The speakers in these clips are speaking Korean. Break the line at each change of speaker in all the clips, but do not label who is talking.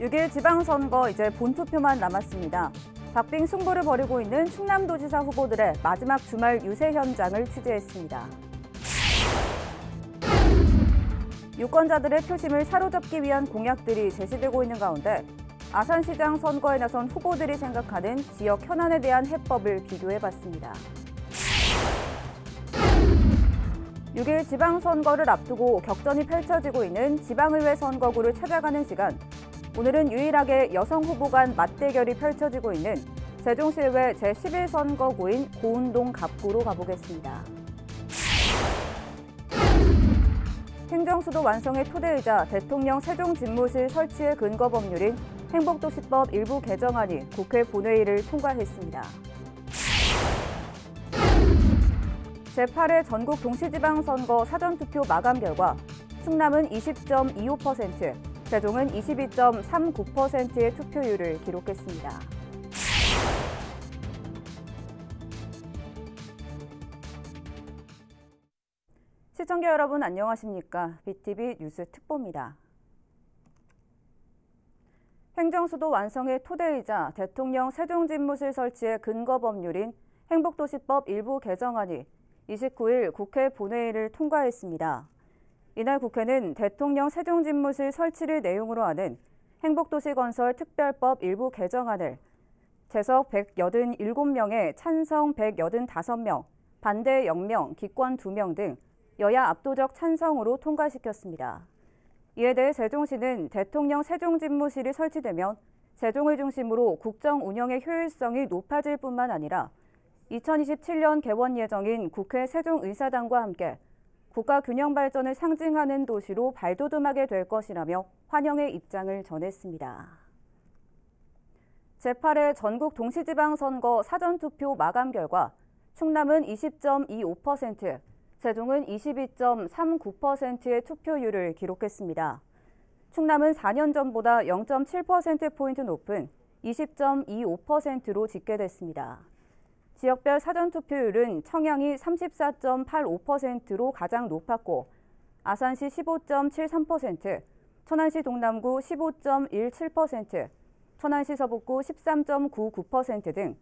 6일 지방선거 이제 본투표만 남았습니다. 박빙 승부를 벌이고 있는 충남도지사 후보들의 마지막 주말 유세 현장을 취재했습니다. 유권자들의 표심을 사로잡기 위한 공약들이 제시되고 있는 가운데 아산시장 선거에 나선 후보들이 생각하는 지역 현안에 대한 해법을 비교해봤습니다. 6일 지방선거를 앞두고 격전이 펼쳐지고 있는 지방의회 선거구를 찾아가는 시간. 오늘은 유일하게 여성 후보 간 맞대결이 펼쳐지고 있는 세종시의회 제11선거구인 고운동 갑구로 가보겠습니다. 행정수도 완성의 토대이자 대통령 세종집무실 설치의 근거 법률인 행복도시법 일부 개정안이 국회 본회의를 통과했습니다. 제8회 전국 동시지방선거 사전투표 마감 결과 충남은 20.25%, 세종은 22.39%의 투표율을 기록했습니다. 시청자 여러분 안녕하십니까? BTV 뉴스 특보입니다. 행정수도 완성의 토대이자 대통령 세종집무실 설치의 근거 법률인 행복도시법 일부 개정안이 29일 국회 본회의를 통과했습니다. 이날 국회는 대통령 세종집무실 설치를 내용으로 하는 행복도시건설 특별법 일부 개정안을 재석 187명에 찬성 185명, 반대 0명, 기권 2명 등 여야 압도적 찬성으로 통과시켰습니다. 이에 대해 세종시는 대통령 세종집무실이 설치되면 세종을 중심으로 국정 운영의 효율성이 높아질 뿐만 아니라 2027년 개원 예정인 국회 세종의사당과 함께 국가 균형 발전을 상징하는 도시로 발돋움하게 될 것이라며 환영의 입장을 전했습니다. 제8회 전국 동시지방선거 사전투표 마감 결과 충남은 20.25%, 세종은 22.39%의 투표율을 기록했습니다. 충남은 4년 전보다 0.7%포인트 높은 20.25%로 집계됐습니다. 지역별 사전투표율은 청양이 34.85%로 가장 높았고 아산시 15.73%, 천안시 동남구 15.17%, 천안시 서북구 13.99% 등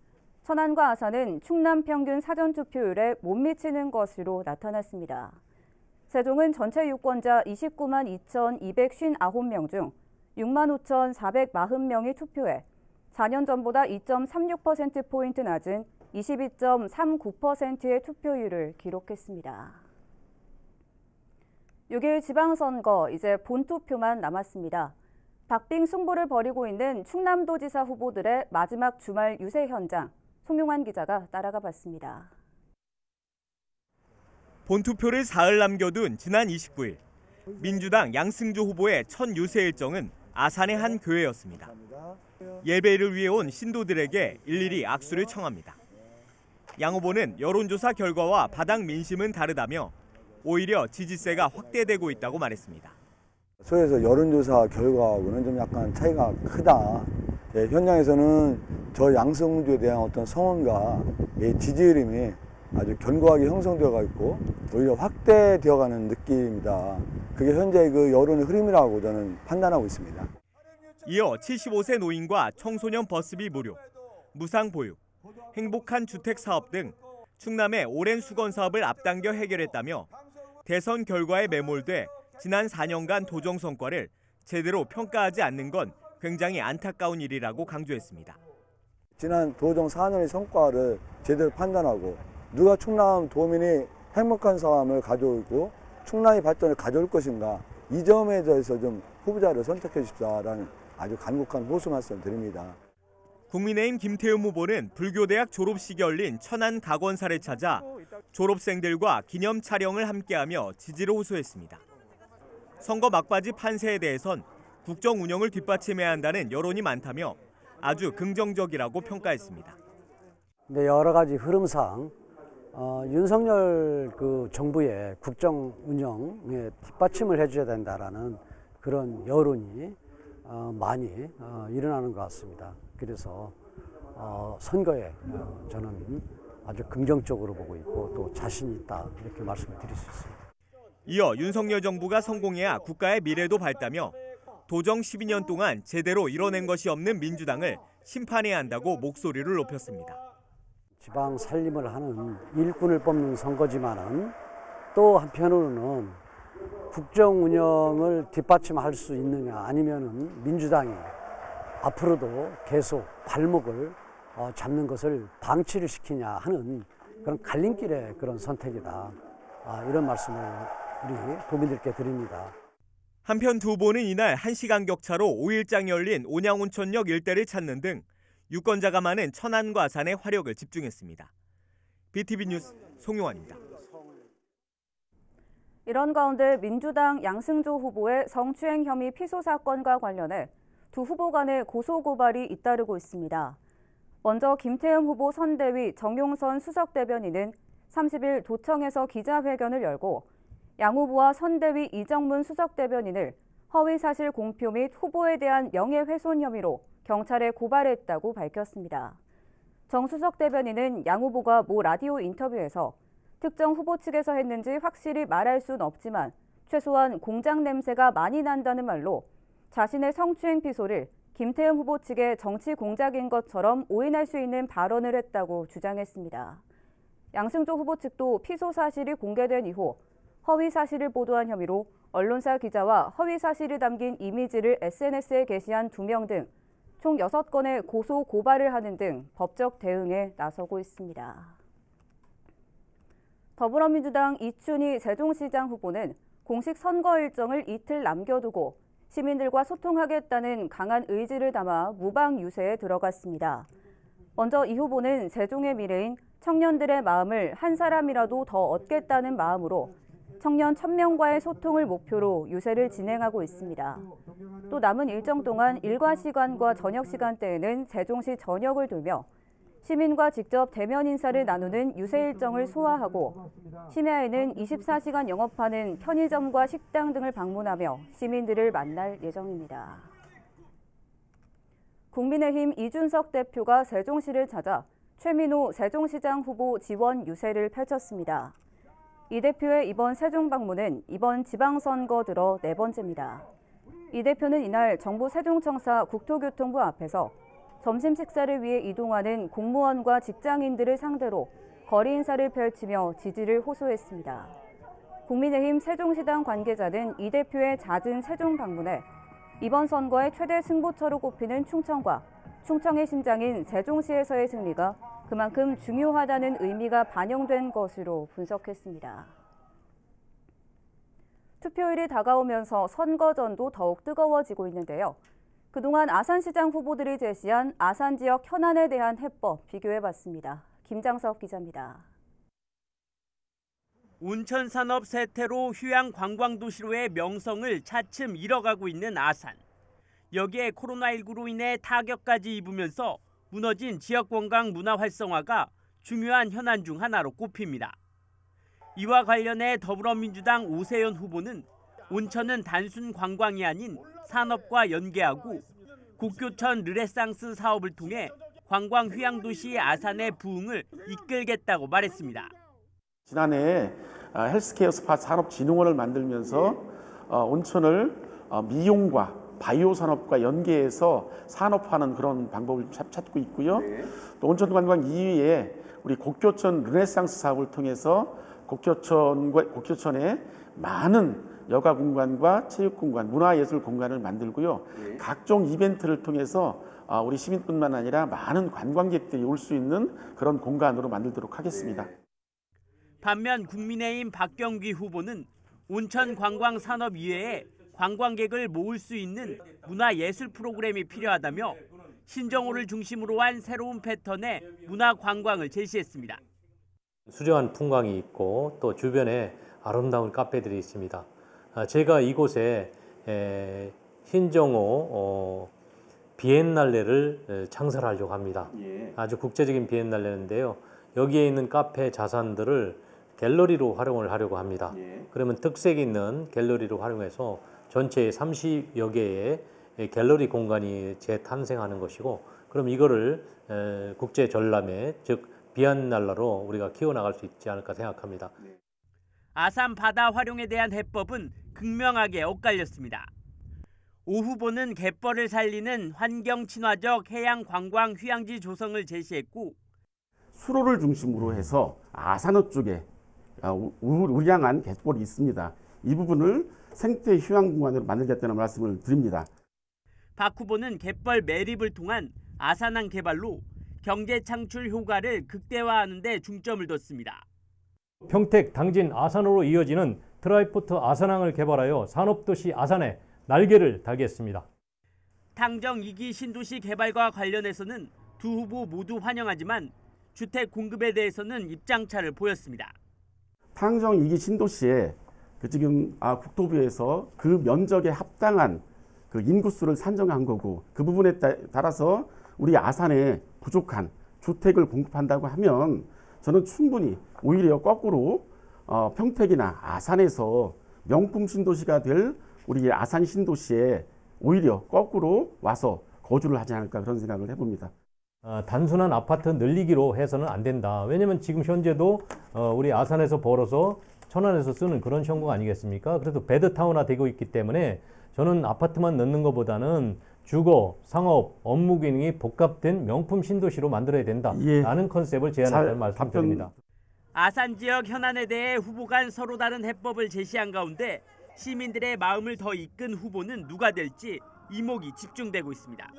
천안과 아산은 충남 평균 사전투표율에 못 미치는 것으로 나타났습니다. 세종은 전체 유권자 29만 2,259명 중 6만 5,440명이 투표해 4년 전보다 2.36%포인트 낮은 22.39%의 투표율을 기록했습니다. 6일 지방선거 이제 본투표만 남았습니다. 박빙 승부를 벌이고 있는 충남도지사 후보들의 마지막 주말 유세 현장, 송용환 기자가 따라가 봤습니다.
본투표를 사흘 남겨둔 지난 29일, 민주당 양승조 후보의 첫 유세 일정은 아산의 한 교회였습니다. 예배를 위해 온 신도들에게 일일이 악수를 청합니다. 양 후보는 여론조사 결과와 바닥 민심은 다르다며 오히려 지지세가 확대되고 있다고 말했습니다.
소에서 여론조사 결과하고는 좀 약간 차이가 크다. 현장에서는 저 양승조에 대한 어떤 성원과 지지 흐름이 아주 견고하게 형성되어 있고 오히려 확대되어가는 느낌입니다. 그게 현재 그 여론의 흐름이라고 저는 판단하고 있습니다.
이어 75세 노인과 청소년 버스비 무료, 무상보육, 행복한 주택 사업 등 충남의 오랜 수건 사업을 앞당겨 해결했다며 대선 결과에 매몰돼 지난 4년간 도정 성과를 제대로 평가하지 않는 건 굉장히 안타까운 일이라고 강조했습니다.
지난 도정 4년의 성과를 제대로 판단하고 누가 충남 도민이 행복한 삶을 가져오고 충남의 발전을 가져올 것인가, 이 점에 대해서 좀 후보자를 선택해 주십사라는 아주 간곡한 호소 말씀 드립니다.
국민의힘 김태흠 후보는 불교대학 졸업식이 열린 천안 각원사를 찾아 졸업생들과 기념 촬영을 함께하며 지지를 호소했습니다. 선거 막바지 판세에 대해선 국정 운영을 뒷받침해야 한다는 여론이 많다며 아주 긍정적이라고 평가했습니다.
근데 여러 가지 흐름상 윤석열 정부의 국정 운영에 뒷받침을 해줘야 된다라는 그런 여론이 많이 일어나는 것 같습니다. 그래서 선거에 저는 아주 긍정적으로 보고 있고 또 자신 있다 이렇게 말씀을 드릴 수 있습니다.
이어 윤석열 정부가 성공해야 국가의 미래도 밝다며 도정 12년 동안 제대로 이뤄낸 것이 없는 민주당을 심판해야 한다고 목소리를 높였습니다.
지방 살림을 하는 일꾼을 뽑는 선거지만은 또 한편으로는 국정 운영을 뒷받침할 수 있느냐, 아니면은 민주당이 앞으로도 계속 발목을 잡는 것을 방치를 시키냐 하는 그런 갈림길의 그런 선택이다. 이런 말씀을 우리 도민들께 드립니다.
한편 두 후보는 이날 1시간 격차로 5일장 열린 온양온천역 일대를 찾는 등 유권자가 많은 천안과 아산에 화력을 집중했습니다. BTV 뉴스 송용환입니다.
이런 가운데 민주당 양승조 후보의 성추행 혐의 피소 사건과 관련해 두 후보 간의 고소고발이 잇따르고 있습니다. 먼저 김태흠 후보 선대위 정용선 수석대변인은 30일 도청에서 기자회견을 열고 양 후보와 선대위 이정문 수석대변인을 허위사실 공표 및 후보에 대한 명예훼손 혐의로 경찰에 고발했다고 밝혔습니다. 정 수석대변인은 양 후보가 모 라디오 인터뷰에서 특정 후보 측에서 했는지 확실히 말할 순 없지만 최소한 공장 냄새가 많이 난다는 말로 자신의 성추행 피소를 김태흠 후보 측의 정치 공작인 것처럼 오인할 수 있는 발언을 했다고 주장했습니다. 양승조 후보 측도 피소 사실이 공개된 이후 허위 사실을 보도한 혐의로 언론사 기자와 허위 사실이 담긴 이미지를 SNS에 게시한 2명 등 총 6건의 고소 고발을 하는 등 법적 대응에 나서고 있습니다. 더불어민주당 이춘희 세종시장 후보는 공식 선거 일정을 이틀 남겨두고 시민들과 소통하겠다는 강한 의지를 담아 무방 유세에 들어갔습니다. 먼저 이 후보는 세종의 미래인 청년들의 마음을 한 사람이라도 더 얻겠다는 마음으로 청년 1000명과의 소통을 목표로 유세를 진행하고 있습니다. 또 남은 일정 동안 일과 시간과 저녁 시간대에는 세종시 전역을 돌며 시민과 직접 대면 인사를 나누는 유세 일정을 소화하고 심야에는 24시간 영업하는 편의점과 식당 등을 방문하며 시민들을 만날 예정입니다. 국민의힘 이준석 대표가 세종시를 찾아 최민호 세종시장 후보 지원 유세를 펼쳤습니다. 이 대표의 이번 세종 방문은 이번 지방선거 들어 4번째입니다. 이 대표는 이날 정부 세종청사 국토교통부 앞에서 점심 식사를 위해 이동하는 공무원과 직장인들을 상대로 거리 인사를 펼치며 지지를 호소했습니다. 국민의힘 세종시당 관계자는 이 대표의 잦은 세종 방문에 이번 선거의 최대 승부처로 꼽히는 충청과 충청의 심장인 세종시에서의 승리가 그만큼 중요하다는 의미가 반영된 것으로 분석했습니다. 투표일이 다가오면서 선거전도 더욱 뜨거워지고 있는데요. 그동안 아산시장 후보들이 제시한 아산 지역 현안에 대한 해법 비교해봤습니다. 김장석 기자입니다.
온천 산업 쇠퇴로 휴양 관광도시로의 명성을 차츰 잃어가고 있는 아산. 여기에 코로나19로 인해 타격까지 입으면서 무너진 지역 관광 문화 활성화가 중요한 현안 중 하나로 꼽힙니다. 이와 관련해 더불어민주당 오세연 후보는 온천은 단순 관광이 아닌 산업과 연계하고 국교천 르네상스 사업을 통해 관광 휴양도시 아산의 부흥을 이끌겠다고 말했습니다.
지난해 헬스케어 스파 산업진흥원을 만들면서 온천을 미용과 바이오 산업과 연계해서 산업화하는 그런 방법을 찾고 있고요. 또 온천 관광 이외에 우리 국교천 르네상스 사업을 통해서 국교천에 많은 여가 공간과 체육 공간, 문화예술 공간을 만들고요. 각종 이벤트를 통해서 우리 시민뿐만 아니라 많은 관광객들이 올 수 있는 그런 공간으로 만들도록 하겠습니다.
반면 국민의힘 박경기 후보는 온천 관광 산업 이외에 관광객을 모을 수 있는 문화예술 프로그램이 필요하다며 신정호를 중심으로 한 새로운 패턴의 문화 관광을 제시했습니다.
수려한 풍광이 있고 또 주변에 아름다운 카페들이 있습니다. 제가 이곳에 신정호 비엔날레를 창설하려고 합니다. 아주 국제적인 비엔날레인데요. 여기에 있는 카페 자산들을 갤러리로 활용을 하려고 합니다. 그러면 특색 있는 갤러리로 활용해서 전체 30여 개의 갤러리 공간이 재탄생하는 것이고, 그럼 이거를 국제 전람회, 즉 비엔날레로 우리가 키워나갈 수 있지 않을까 생각합니다.
아산 바다 활용에 대한 해법은 극명하게 엇갈렸습니다. 오 후보는 갯벌을 살리는 환경 친화적 해양 관광 휴양지 조성을 제시했고
수로를 중심으로 해서 아산호 쪽에 우량한 갯벌이 있습니다. 이 부분을 생태 휴양 공간으로 만들겠다는 말씀을 드립니다.
박 후보는 갯벌 매립을 통한 아산항 개발로 경제 창출 효과를 극대화하는 데 중점을 뒀습니다.
평택, 당진, 아산으로 이어지는 트라이포트 아산항을 개발하여 산업도시 아산에 날개를 달겠습니다.
당정 2기 신도시 개발과 관련해서는 두 후보 모두 환영하지만 주택 공급에 대해서는 입장차를 보였습니다.
당정 2기 신도시에 지금 국토부에서 그 면적에 합당한 그 인구수를 산정한 거고 그 부분에 따라서 우리 아산에 부족한 주택을 공급한다고 하면 저는 충분히 오히려 거꾸로 평택이나 아산에서 명품 신도시가 될 우리 아산 신도시에 오히려 거꾸로 와서 거주를 하지 않을까 그런 생각을 해봅니다.
단순한 아파트 늘리기로 해서는 안 된다. 왜냐하면 지금 현재도 우리 아산에서 벌어서 천안에서 쓰는 그런 형국 아니겠습니까? 그래도 베드타운화 되고 있기 때문에 저는 아파트만 넣는 것보다는 주거, 상업, 업무 기능이 복합된 명품 신도시로 만들어야 된다라는 컨셉을 제안했다는 말씀드립니다.
아산 지역 현안에 대해 후보 간 서로 다른 해법을 제시한 가운데 시민들의 마음을 더 이끈 후보는 누가 될지 이목이 집중되고 있습니다.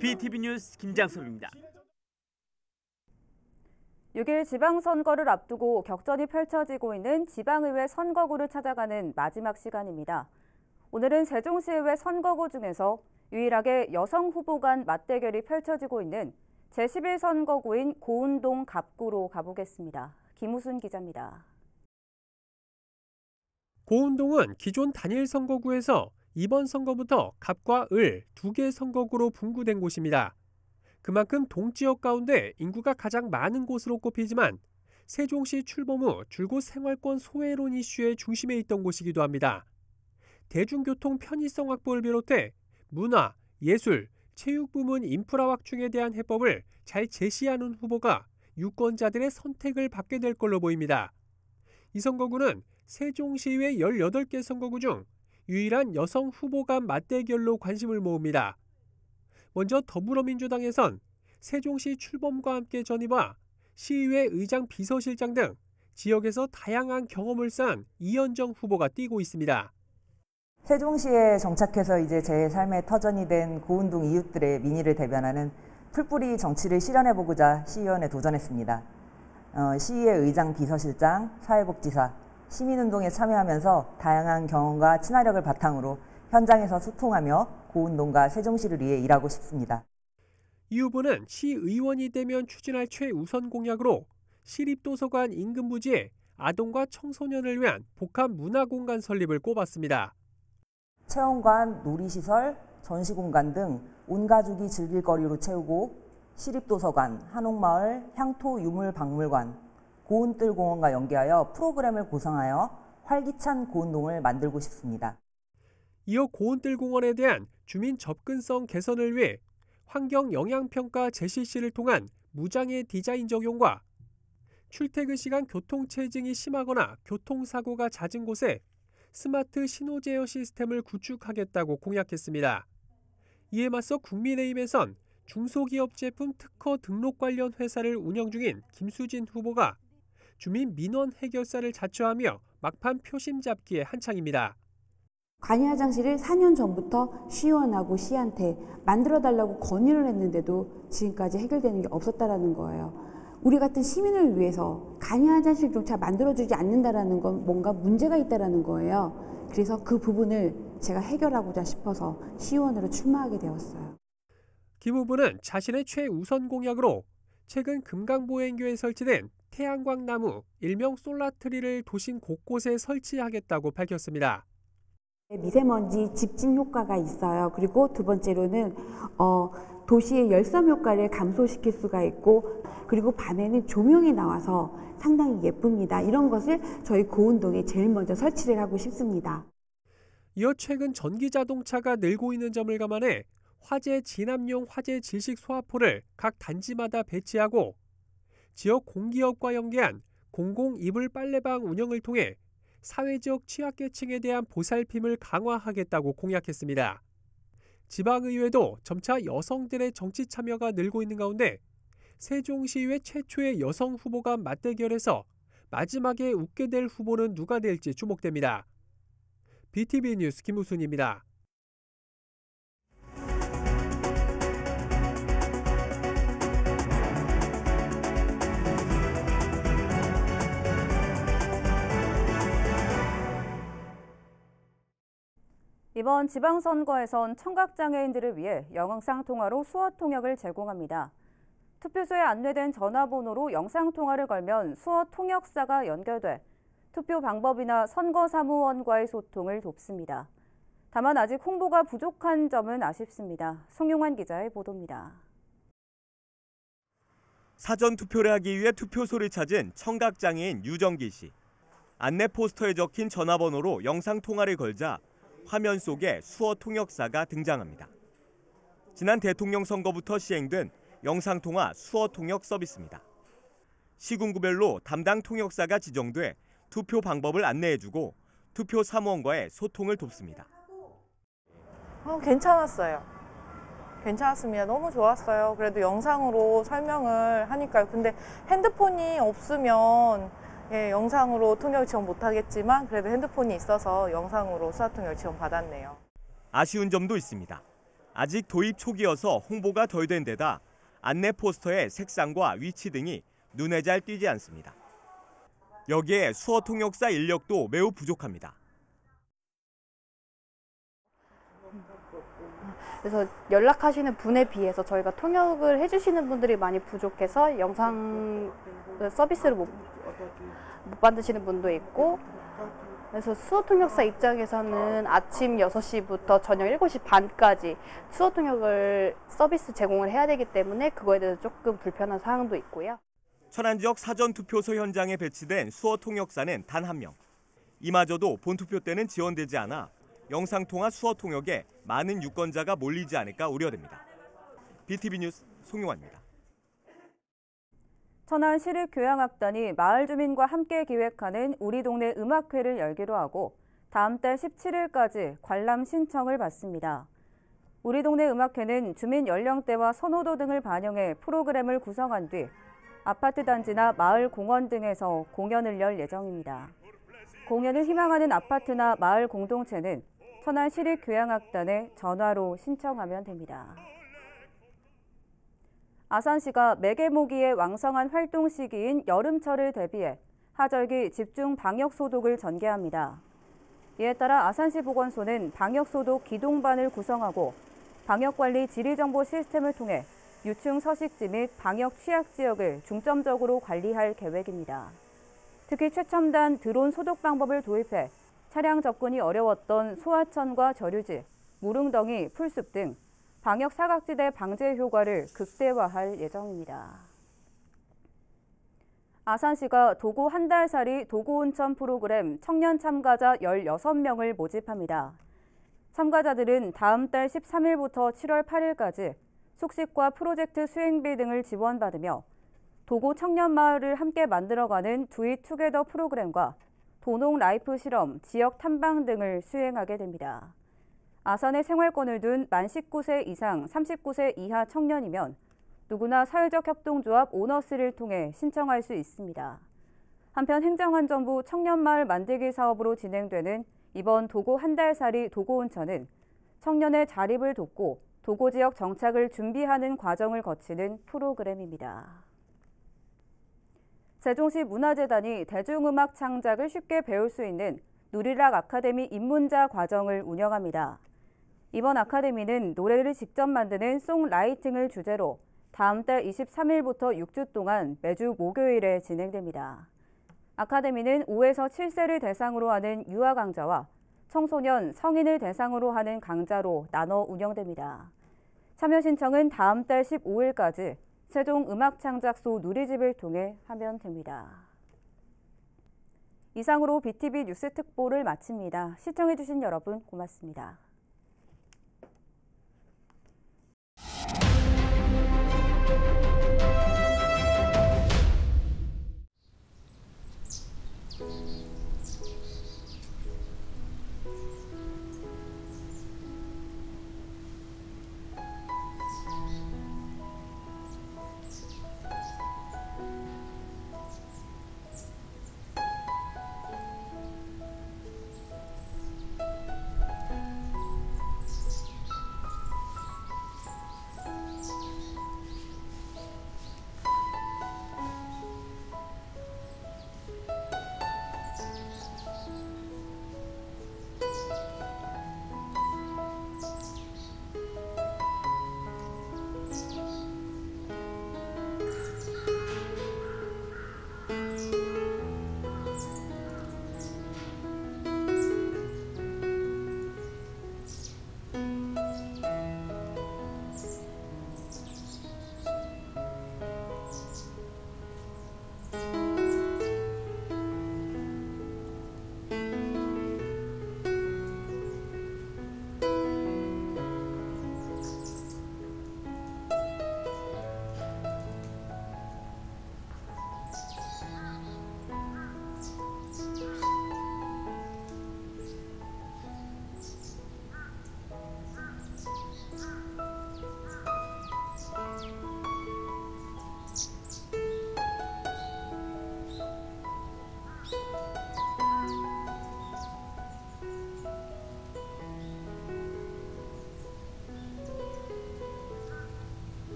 BTV 뉴스 김장섭입니다.
6일 지방선거를 앞두고 격전이 펼쳐지고 있는 지방의회 선거구를 찾아가는 마지막 시간입니다. 오늘은 세종시의회 선거구 중에서 유일하게 여성 후보 간 맞대결이 펼쳐지고 있는 제11선거구인 고운동 갑구로 가보겠습니다. 김우순 기자입니다.
고운동은 기존 단일 선거구에서 이번 선거부터 갑과 을 두 개 선거구로 분구된 곳입니다. 그만큼 동지역 가운데 인구가 가장 많은 곳으로 꼽히지만 세종시 출범 후 줄곧 생활권 소외론 이슈의 중심에 있던 곳이기도 합니다. 대중교통 편의성 확보를 비롯해 문화, 예술, 체육 부문 인프라 확충에 대한 해법을 잘 제시하는 후보가 유권자들의 선택을 받게 될 걸로 보입니다. 이 선거구는 세종시의회 18개 선거구 중 유일한 여성 후보 간 맞대결로 관심을 모읍니다. 먼저 더불어민주당에선 세종시 출범과 함께 전입와 시의회 의장 비서실장 등 지역에서 다양한 경험을 쌓은 이현정 후보가 뛰고 있습니다.
세종시에 정착해서 이제 제 삶의 터전이 된 고운동 이웃들의 민의를 대변하는 풀뿌리 정치를 실현해보고자 시의원에 도전했습니다. 시의회 의장 비서실장, 사회복지사, 시민운동에 참여하면서 다양한 경험과 친화력을 바탕으로 현장에서 소통하며 고운동과 세종시를 위해 일하고 싶습니다.
이 후보는 시의원이 되면 추진할 최우선 공약으로 시립도서관 인근 부지에 아동과 청소년을 위한 복합 문화공간 설립을 꼽았습니다.
체험관, 놀이시설, 전시공간 등 온 가족이 즐길 거리로 채우고 시립도서관, 한옥마을, 향토유물박물관, 고운뜰공원과 연계하여 프로그램을 구성하여 활기찬 고운동을 만들고 싶습니다.
이어 고운뜰공원에 대한 주민 접근성 개선을 위해 환경영향평가 재실시를 통한 무장애 디자인 적용과 출퇴근 시간 교통체증이 심하거나 교통사고가 잦은 곳에 스마트 신호 제어 시스템을 구축하겠다고 공약했습니다. 이에 맞서 국민의힘에선 중소기업 제품 특허 등록 관련 회사를 운영 중인 김수진 후보가 주민 민원 해결사를 자처하며 막판 표심 잡기에 한창입니다.
간이 화장실을 4년 전부터 시의원하고 시한테 만들어달라고 건의를 했는데도 지금까지 해결되는 게 없었다라는 거예요. 우리 같은 시민을 위해서 간이 화장실조차 만들어주지 않는다라는 건 뭔가 문제가 있다라는 거예요. 그래서 그 부분을 제가 해결하고자 싶어서 시의원으로 출마하게 되었어요.
김 후보는 자신의 최우선 공약으로 최근 금강보행교에 설치된 태양광 나무, 일명 솔라트리를 도심 곳곳에 설치하겠다고 밝혔습니다.
미세먼지 집진 효과가 있어요. 그리고 두 번째로는 도시의 열섬 효과를 감소시킬 수가 있고, 그리고 밤에는 조명이 나와서 상당히 예쁩니다. 이런 것을 저희 고운동에 제일 먼저 설치를 하고 싶습니다.
이어 최근 전기자동차가 늘고 있는 점을 감안해 화재 진압용 화재 질식 소화포를 각 단지마다 배치하고 지역 공기업과 연계한 공공 이불 빨래방 운영을 통해 사회적 취약계층에 대한 보살핌을 강화하겠다고 공약했습니다. 지방의회도 점차 여성들의 정치 참여가 늘고 있는 가운데 세종시의회 최초의 여성 후보가 맞대결해서 마지막에 웃게 될 후보는 누가 될지 주목됩니다. BTV 뉴스 김우순입니다.
이번 지방선거에선 청각장애인들을 위해 영상통화로 수어통역을 제공합니다. 투표소에 안내된 전화번호로 영상통화를 걸면 수어통역사가 연결돼 투표 방법이나 선거사무원과의 소통을 돕습니다. 다만 아직 홍보가 부족한 점은 아쉽습니다. 송용환 기자의 보도입니다.
사전 투표를 하기 위해 투표소를 찾은 청각장애인 유정기 씨. 안내 포스터에 적힌 전화번호로 영상통화를 걸자 화면 속에 수어 통역사가 등장합니다. 지난 대통령 선거부터 시행된 영상통화 수어 통역 서비스입니다. 시군구별로 담당 통역사가 지정돼 투표 방법을 안내해주고 투표 사무원과의 소통을 돕습니다.
괜찮았어요. 괜찮았습니다. 너무 좋았어요. 그래도 영상으로 설명을 하니까요. 근데 핸드폰이 없으면 영상으로 통역 지원 못하겠지만 그래도 핸드폰이 있어서 영상으로 수화통역 지원 받았네요.
아쉬운 점도 있습니다. 아직 도입 초기여서 홍보가 덜 된 데다 안내 포스터의 색상과 위치 등이 눈에 잘 띄지 않습니다. 여기에 수어 통역사 인력도 매우 부족합니다.
그래서 연락하시는 분에 비해서 저희가 통역을 해주시는 분들이 많이 부족해서 영상 서비스를 못 받으시는 분도 있고, 그래서 수어 통역사 입장에서는 아침 6시부터 저녁 7시 반까지 수어 통역을 서비스 제공을 해야 되기 때문에 그거에 대해서 조금 불편한 사항도 있고요.
천안 지역 사전 투표소 현장에 배치된 수어 통역사는 단 1명. 이마저도 본투표 때는 지원되지 않아 영상통화 수어 통역에 많은 유권자가 몰리지 않을까 우려됩니다. BTV 뉴스 송용환입니다.
천안 시립교향악단이 마을 주민과 함께 기획하는 우리 동네 음악회를 열기로 하고 다음 달 17일까지 관람 신청을 받습니다. 우리 동네 음악회는 주민 연령대와 선호도 등을 반영해 프로그램을 구성한 뒤 아파트 단지나 마을 공원 등에서 공연을 열 예정입니다. 공연을 희망하는 아파트나 마을 공동체는 천안 시립교향악단에 전화로 신청하면 됩니다. 아산시가 매개모기의 왕성한 활동 시기인 여름철을 대비해 하절기 집중 방역 소독을 전개합니다. 이에 따라 아산시 보건소는 방역 소독 기동반을 구성하고 방역관리 지리정보 시스템을 통해 유충 서식지 및 방역 취약 지역을 중점적으로 관리할 계획입니다. 특히 최첨단 드론 소독 방법을 도입해 차량 접근이 어려웠던 소하천과 저류지, 무릉덩이, 풀숲 등 방역 사각지대 방제 효과를 극대화할 예정입니다. 아산시가 도고 한 달살이 도고온천 프로그램 청년 참가자 16명을 모집합니다. 참가자들은 다음 달 13일부터 7월 8일까지 숙식과 프로젝트 수행비 등을 지원받으며 도고 청년마을을 함께 만들어가는 두잇투게더 프로그램과 도농 라이프 실험, 지역 탐방 등을 수행하게 됩니다. 아산에 생활권을 둔 만 19세 이상 39세 이하 청년이면 누구나 사회적 협동조합 오너스를 통해 신청할 수 있습니다. 한편 행정안전부 청년마을 만들기 사업으로 진행되는 이번 도고 한 달살이 도고온천은 청년의 자립을 돕고 도고 지역 정착을 준비하는 과정을 거치는 프로그램입니다. 세종시 문화재단이 대중음악 창작을 쉽게 배울 수 있는 누리락 아카데미 입문자 과정을 운영합니다. 이번 아카데미는 노래를 직접 만드는 송라이팅을 주제로 다음 달 23일부터 6주 동안 매주 목요일에 진행됩니다. 아카데미는 5에서 7세를 대상으로 하는 유아 강좌와 청소년, 성인을 대상으로 하는 강좌로 나눠 운영됩니다. 참여 신청은 다음 달 15일까지 세종음악창작소 누리집을 통해 하면 됩니다. 이상으로 BTV 뉴스 특보를 마칩니다. 시청해주신 여러분 고맙습니다.